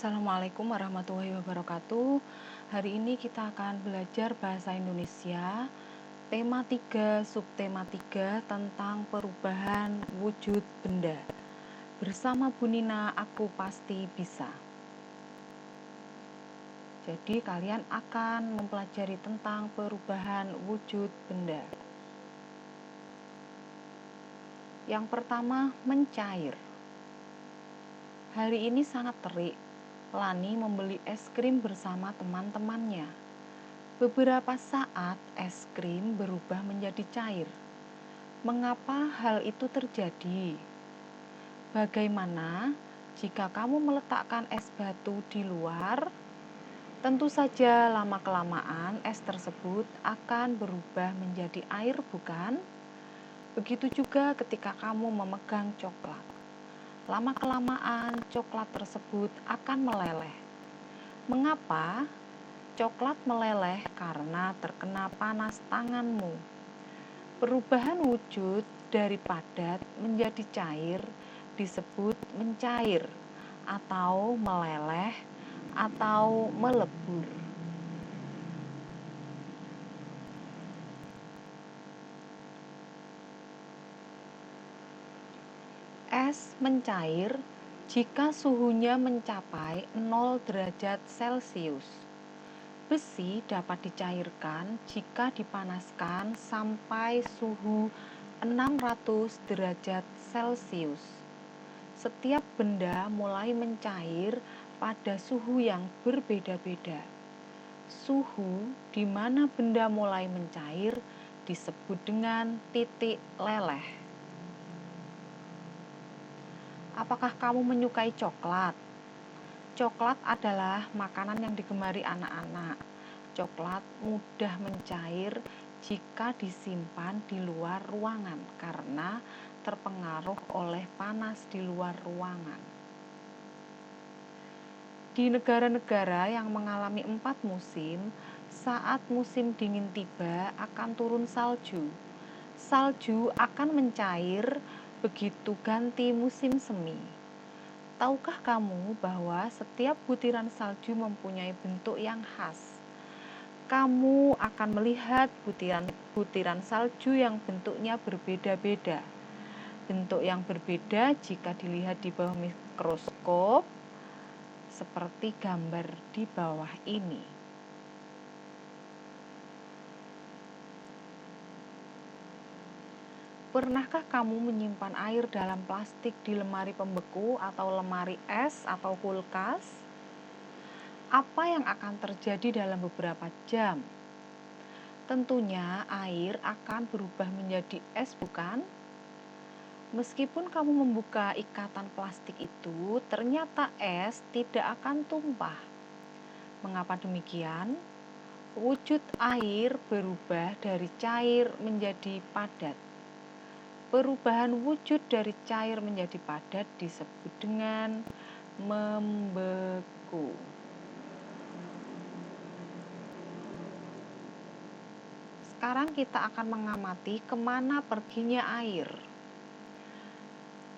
Assalamualaikum warahmatullahi wabarakatuh. Hari ini kita akan belajar bahasa Indonesia. Tema 3, subtema 3 tentang perubahan wujud benda. Bersama Bu Nina, aku pasti bisa. Jadi kalian akan mempelajari tentang perubahan wujud benda. Yang pertama, mencair. Hari ini sangat terik. Lani membeli es krim bersama teman-temannya. Beberapa saat es krim berubah menjadi cair. Mengapa hal itu terjadi? Bagaimana jika kamu meletakkan es batu di luar? Tentu saja lama-kelamaan es tersebut akan berubah menjadi air, bukan? Begitu juga ketika kamu memegang coklat. Lama-kelamaan coklat tersebut akan meleleh. Mengapa? Coklat meleleh karena terkena panas tanganmu. Perubahan wujud dari padat menjadi cair disebut mencair atau meleleh atau melebur. Es mencair jika suhunya mencapai 0 derajat Celcius. Besi dapat dicairkan jika dipanaskan sampai suhu 600 derajat Celcius. Setiap benda mulai mencair pada suhu yang berbeda-beda. Suhu di mana benda mulai mencair disebut dengan titik leleh. Apakah kamu menyukai coklat? Coklat adalah makanan yang digemari anak-anak. Coklat mudah mencair jika disimpan di luar ruangan karena terpengaruh oleh panas di luar ruangan. Di negara-negara yang mengalami 4 musim, saat musim dingin tiba akan turun salju. Salju akan mencair begitu ganti musim semi. Tahukah kamu bahwa setiap butiran salju mempunyai bentuk yang khas? Kamu akan melihat butiran salju yang bentuknya berbeda-beda. Bentuk yang berbeda jika dilihat di bawah mikroskop, seperti gambar di bawah ini. Pernahkah kamu menyimpan air dalam plastik di lemari pembeku atau lemari es atau kulkas? Apa yang akan terjadi dalam beberapa jam? Tentunya air akan berubah menjadi es, bukan? Meskipun kamu membuka ikatan plastik itu, ternyata es tidak akan tumpah. Mengapa demikian? Wujud air berubah dari cair menjadi padat. Perubahan wujud dari cair menjadi padat disebut dengan membeku. Sekarang kita akan mengamati kemana perginya air.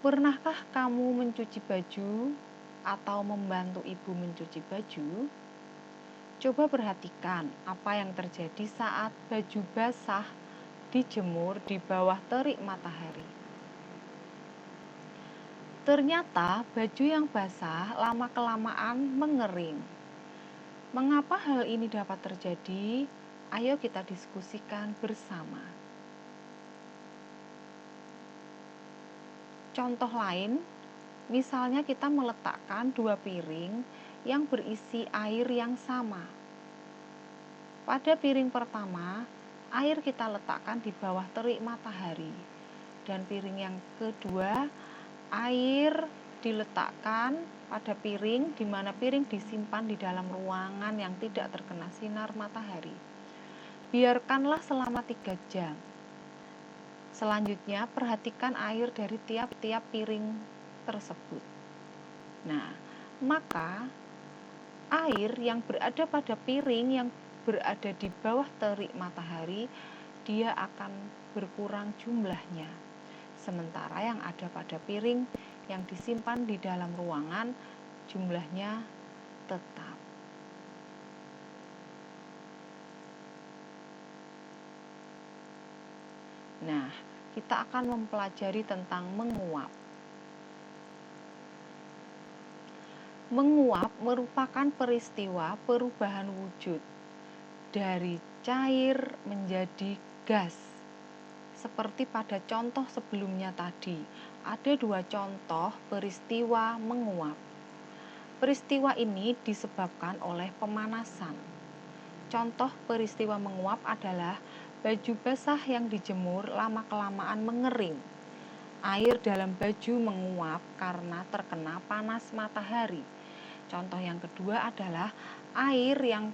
Pernahkah kamu mencuci baju atau membantu ibu mencuci baju? Coba perhatikan apa yang terjadi saat baju basah dijemur di bawah terik matahari. Ternyata baju yang basah lama-kelamaan mengering. Mengapa hal ini dapat terjadi? Ayo kita diskusikan bersama. Contoh lain, misalnya kita meletakkan 2 piring yang berisi air yang sama. Pada piring pertama, air kita letakkan di bawah terik matahari. Dan piring yang kedua, air diletakkan pada piring di mana piring disimpan di dalam ruangan yang tidak terkena sinar matahari. Biarkanlah selama 3 jam. Selanjutnya, perhatikan air dari tiap-tiap piring tersebut. Nah, maka air yang berada pada piring yang berada di bawah terik matahari, dia akan berkurang jumlahnya. Sementara yang ada pada piring yang disimpan di dalam ruangan, jumlahnya tetap. Nah, kita akan mempelajari tentang menguap. Menguap merupakan peristiwa perubahan wujud dari cair menjadi gas. Seperti pada contoh sebelumnya tadi, ada 2 contoh peristiwa menguap. Peristiwa ini disebabkan oleh pemanasan. Contoh peristiwa menguap adalah baju basah yang dijemur lama-kelamaan mengering. Air dalam baju menguap karena terkena panas matahari. Contoh yang kedua adalah air yang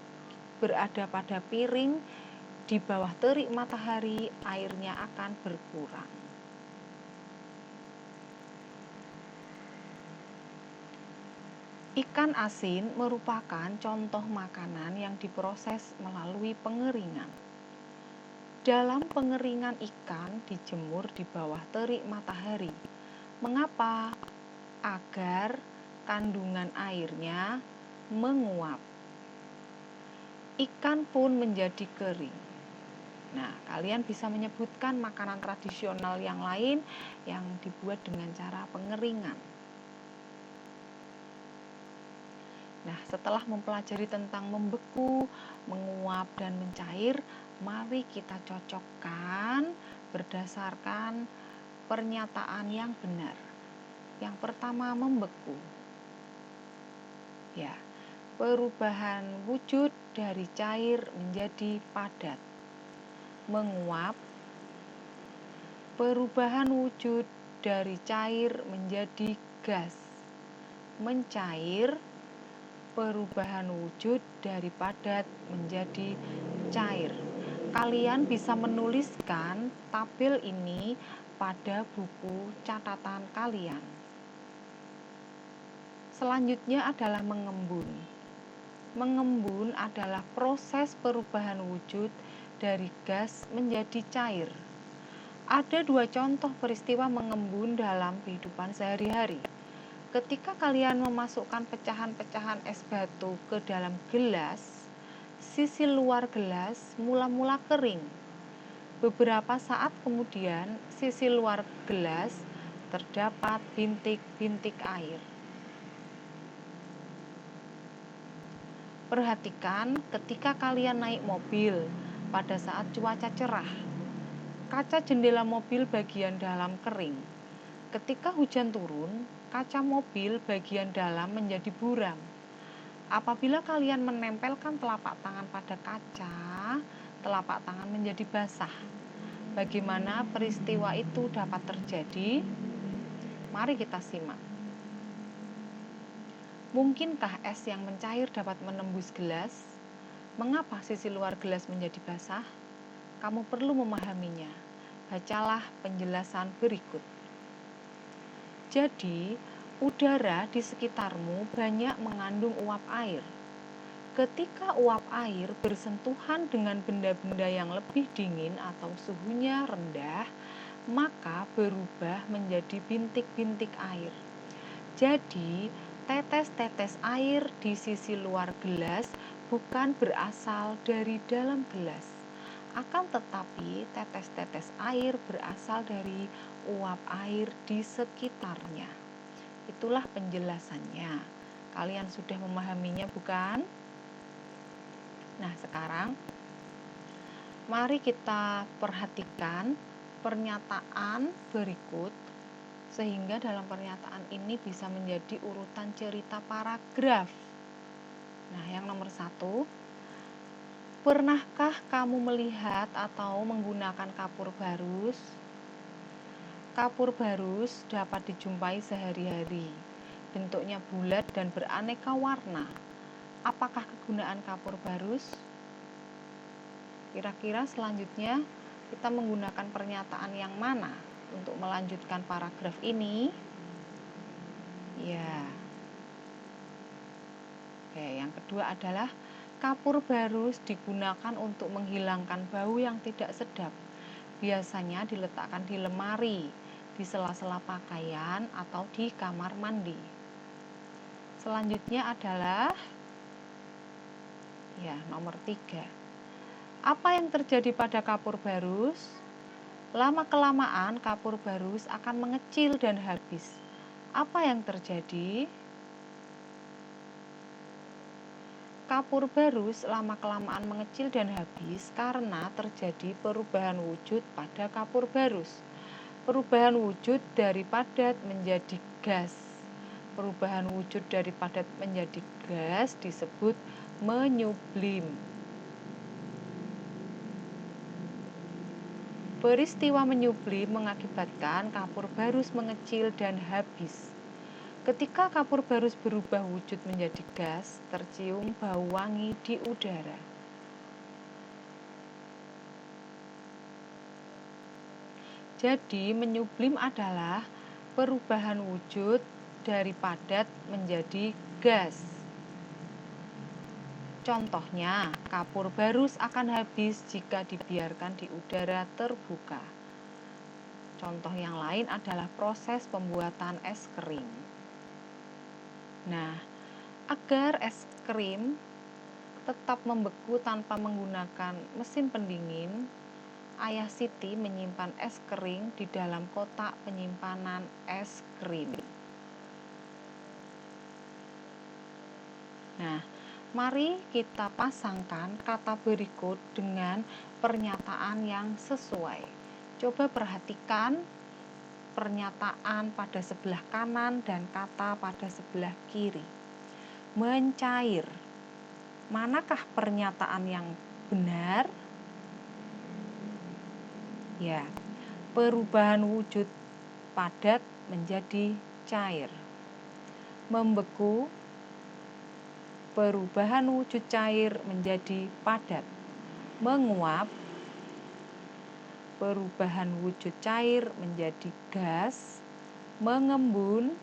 berada pada piring di bawah terik matahari, airnya akan berkurang. Ikan asin merupakan contoh makanan yang diproses melalui pengeringan. Dalam pengeringan ikan dijemur di bawah terik matahari. Mengapa? Agar kandungan airnya menguap. Ikan pun menjadi kering. Nah, kalian bisa menyebutkan makanan tradisional yang lain yang dibuat dengan cara pengeringan. Nah, setelah mempelajari tentang membeku, menguap, dan mencair, mari kita cocokkan berdasarkan pernyataan yang benar. Yang pertama, membeku. Ya, perubahan wujud dari cair menjadi padat. Menguap, perubahan wujud dari cair menjadi gas. Mencair, perubahan wujud dari padat menjadi cair. Kalian bisa menuliskan tabel ini pada buku catatan kalian. Selanjutnya adalah mengembun. Mengembun adalah proses perubahan wujud dari gas menjadi cair. Ada 2 contoh peristiwa mengembun dalam kehidupan sehari-hari. Ketika kalian memasukkan pecahan-pecahan es batu ke dalam gelas, sisi luar gelas mula-mula kering. Beberapa saat kemudian, sisi luar gelas terdapat bintik-bintik air. Perhatikan ketika kalian naik mobil pada saat cuaca cerah. Kaca jendela mobil bagian dalam kering. Ketika hujan turun, kaca mobil bagian dalam menjadi buram. Apabila kalian menempelkan telapak tangan pada kaca, telapak tangan menjadi basah. Bagaimana peristiwa itu dapat terjadi? Mari kita simak. Mungkinkah es yang mencair dapat menembus gelas? Mengapa sisi luar gelas menjadi basah? Kamu perlu memahaminya. Bacalah penjelasan berikut. Jadi, udara di sekitarmu banyak mengandung uap air. Ketika uap air bersentuhan dengan benda-benda yang lebih dingin atau suhunya rendah, maka berubah menjadi bintik-bintik air. Jadi, tetes-tetes air di sisi luar gelas bukan berasal dari dalam gelas. Akan tetapi, tetes-tetes air berasal dari uap air di sekitarnya. Itulah penjelasannya. Kalian sudah memahaminya, bukan? Nah, sekarang mari kita perhatikan pernyataan berikut sehingga dalam pernyataan ini bisa menjadi urutan cerita paragraf. Nah, yang nomor 1, pernahkah kamu melihat atau menggunakan kapur barus? Kapur barus dapat dijumpai sehari-hari. Bentuknya bulat dan beraneka warna. Apakah kegunaan kapur barus? Kira-kira selanjutnya kita menggunakan pernyataan yang mana untuk melanjutkan paragraf ini? Ya. Oke, yang kedua adalah kapur barus digunakan untuk menghilangkan bau yang tidak sedap. Biasanya diletakkan di lemari, di sela-sela pakaian, atau di kamar mandi. Selanjutnya adalah Ya, nomor 3. Apa yang terjadi pada kapur barus? Lama-kelamaan kapur barus akan mengecil dan habis. Apa yang terjadi? Kapur barus lama-kelamaan mengecil dan habis karena terjadi perubahan wujud pada kapur barus. Perubahan wujud dari padat menjadi gas. Perubahan wujud dari padat menjadi gas disebut menyublim. Peristiwa menyublim mengakibatkan kapur barus mengecil dan habis. Ketika kapur barus berubah wujud menjadi gas, tercium bau wangi di udara. Jadi, menyublim adalah perubahan wujud dari padat menjadi gas. Contohnya, kapur barus akan habis jika dibiarkan di udara terbuka. Contoh yang lain adalah proses pembuatan es krim. Nah, agar es krim tetap membeku tanpa menggunakan mesin pendingin, Ayah Siti menyimpan es kering di dalam kotak penyimpanan es krim. Nah, mari kita pasangkan kata berikut dengan pernyataan yang sesuai. Coba perhatikan pernyataan pada sebelah kanan dan kata pada sebelah kiri. Mencair. Manakah pernyataan yang benar? Ya, perubahan wujud padat menjadi cair. Membeku, perubahan wujud cair menjadi padat. Menguap, perubahan wujud cair menjadi gas. Mengembun,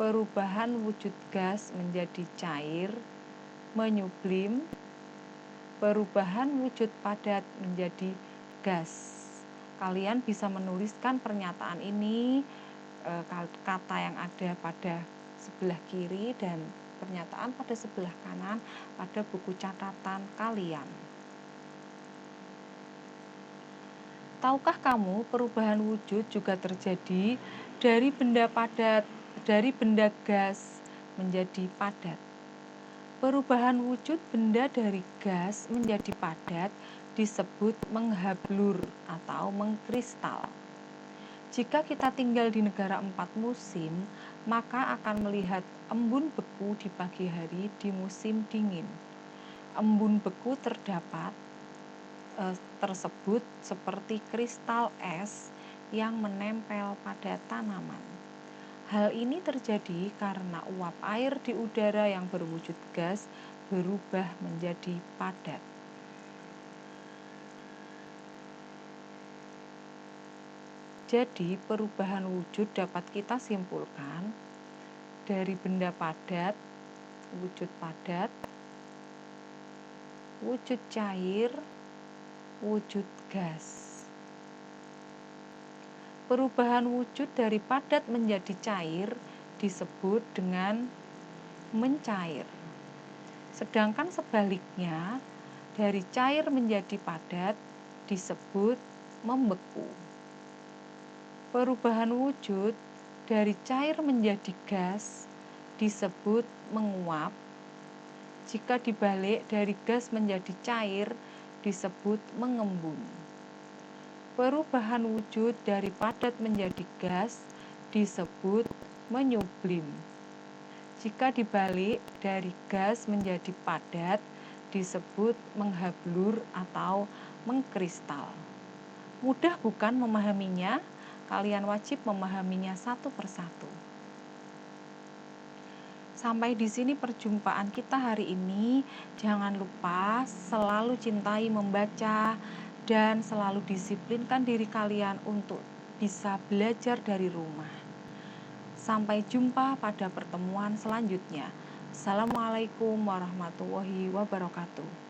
perubahan wujud gas menjadi cair. Menyublim, perubahan wujud padat menjadi gas. Kalian bisa menuliskan pernyataan ini, kata yang ada pada sebelah kiri dan pernyataan pada sebelah kanan pada buku catatan kalian. Tahukah kamu perubahan wujud juga terjadi dari benda padat, dari benda gas menjadi padat. Perubahan wujud benda dari gas menjadi padat disebut menghablur atau mengkristal. Jika kita tinggal di negara 4 musim, maka akan melihat embun beku di pagi hari di musim dingin. Embun beku tersebut seperti kristal es yang menempel pada tanaman. Hal ini terjadi karena uap air di udara yang berwujud gas berubah menjadi padat. Jadi, perubahan wujud dapat kita simpulkan dari benda padat, wujud padat, wujud cair, wujud gas. Perubahan wujud dari padat menjadi cair disebut dengan mencair. Sedangkan sebaliknya, dari cair menjadi padat disebut membeku. Perubahan wujud dari cair menjadi gas disebut menguap. Jika dibalik dari gas menjadi cair disebut mengembun. Perubahan wujud dari padat menjadi gas disebut menyublim. Jika dibalik dari gas menjadi padat disebut menghablur atau mengkristal. Mudah bukan memahaminya? Kalian wajib memahaminya satu persatu. Sampai di sini perjumpaan kita hari ini. Jangan lupa selalu cintai membaca dan selalu disiplinkan diri kalian untuk bisa belajar dari rumah. Sampai jumpa pada pertemuan selanjutnya. Assalamualaikum warahmatullahi wabarakatuh.